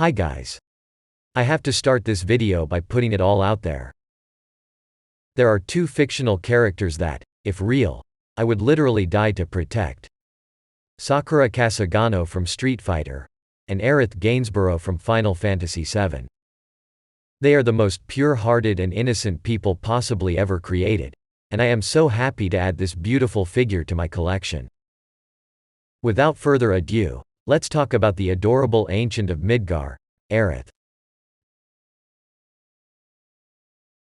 Hi guys. I have to start this video by putting it all out there. There are two fictional characters that, if real, I would literally die to protect. Sakura Kasagano from Street Fighter, and Aerith Gainsborough from Final Fantasy VII. They are the most pure-hearted and innocent people possibly ever created, and I am so happy to add this beautiful figure to my collection. Without further ado, let's talk about the adorable Ancient of Midgar, Aerith.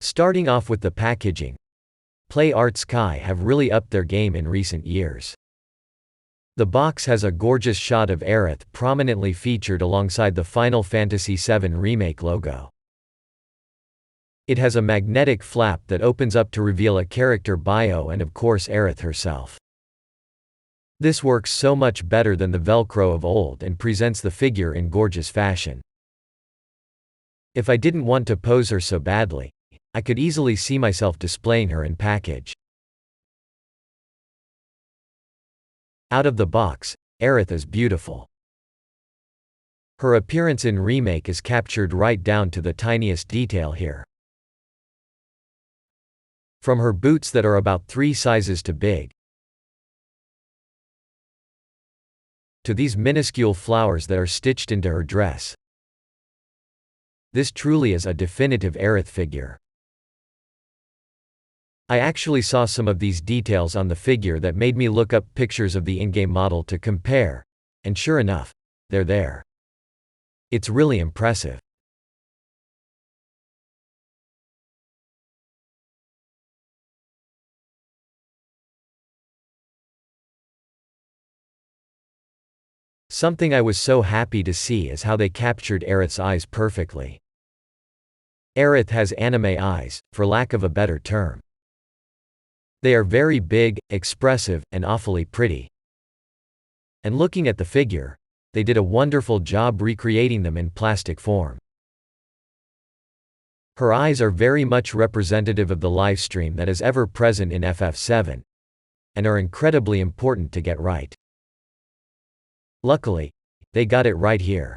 Starting off with the packaging, Play Art Sky have really upped their game in recent years. The box has a gorgeous shot of Aerith prominently featured alongside the Final Fantasy VII Remake logo. It has a magnetic flap that opens up to reveal a character bio and of course Aerith herself. This works so much better than the Velcro of old and presents the figure in gorgeous fashion. If I didn't want to pose her so badly, I could easily see myself displaying her in package. Out of the box, Aerith is beautiful. Her appearance in Remake is captured right down to the tiniest detail here. From her boots that are about 3 sizes too big, to these minuscule flowers that are stitched into her dress. This truly is a definitive Aerith figure. I actually saw some of these details on the figure that made me look up pictures of the in-game model to compare, and sure enough, they're there. It's really impressive. Something I was so happy to see is how they captured Aerith's eyes perfectly. Aerith has anime eyes, for lack of a better term. They are very big, expressive, and awfully pretty. And looking at the figure, they did a wonderful job recreating them in plastic form. Her eyes are very much representative of the livestream that is ever present in FF7, and are incredibly important to get right. Luckily, they got it right here.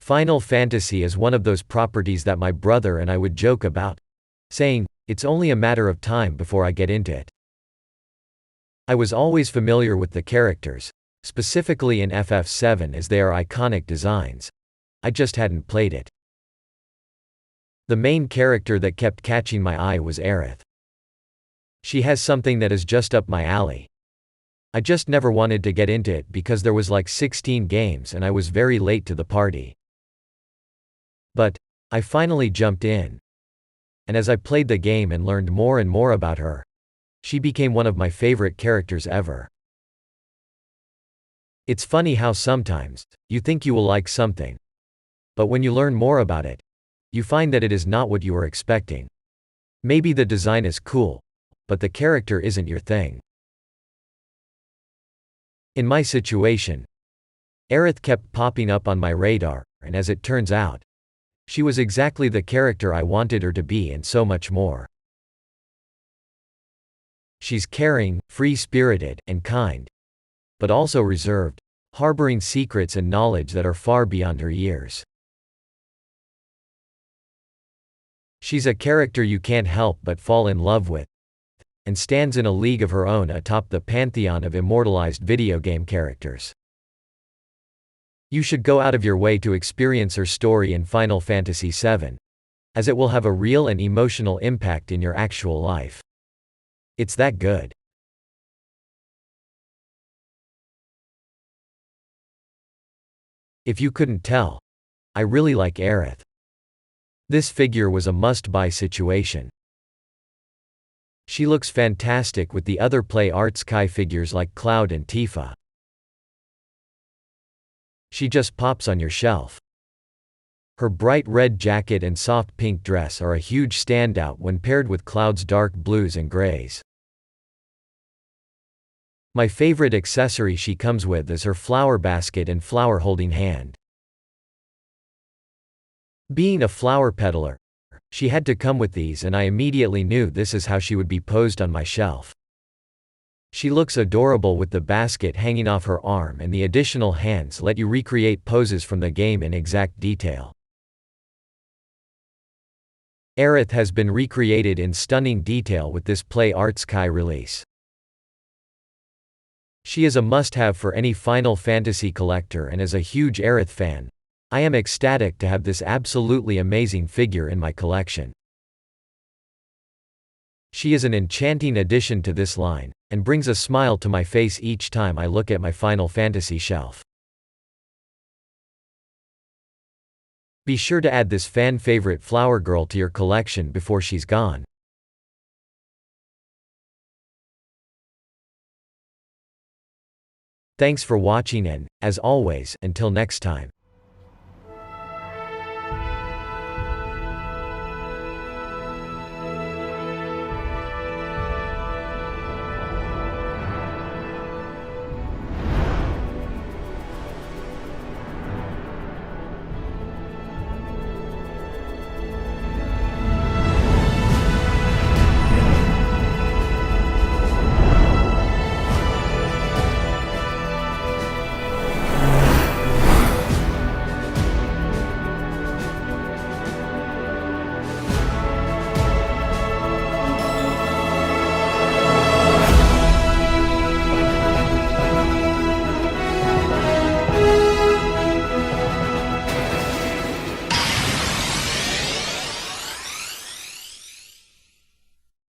Final Fantasy is one of those properties that my brother and I would joke about, saying, it's only a matter of time before I get into it. I was always familiar with the characters, specifically in FF7 as they are iconic designs. I just hadn't played it. The main character that kept catching my eye was Aerith. She has something that is just up my alley. I just never wanted to get into it because there was like 16 games and I was very late to the party. But I finally jumped in. And as I played the game and learned more and more about her, she became one of my favorite characters ever. It's funny how sometimes, you think you will like something. But when you learn more about it, you find that it is not what you were expecting. Maybe the design is cool, but the character isn't your thing. In my situation, Aerith kept popping up on my radar, and as it turns out, she was exactly the character I wanted her to be and so much more. She's caring, free-spirited, and kind, but also reserved, harboring secrets and knowledge that are far beyond her years. She's a character you can't help but fall in love with, and stands in a league of her own atop the pantheon of immortalized video game characters. You should go out of your way to experience her story in Final Fantasy VII, as it will have a real and emotional impact in your actual life. It's that good. If you couldn't tell, I really like Aerith. This figure was a must-buy situation. She looks fantastic with the other Play Art Sky figures like Cloud and Tifa. She just pops on your shelf. Her bright red jacket and soft pink dress are a huge standout when paired with Cloud's dark blues and grays. My favorite accessory she comes with is her flower basket and flower holding hand. Being a flower peddler, she had to come with these and I immediately knew this is how she would be posed on my shelf. She looks adorable with the basket hanging off her arm, and the additional hands let you recreate poses from the game in exact detail. Aerith has been recreated in stunning detail with this Play Arts Kai release. She is a must-have for any Final Fantasy collector, and as a huge Aerith fan, I am ecstatic to have this absolutely amazing figure in my collection. She is an enchanting addition to this line, and brings a smile to my face each time I look at my Final Fantasy shelf. Be sure to add this fan-favorite flower girl to your collection before she's gone. Thanks for watching and, as always, until next time.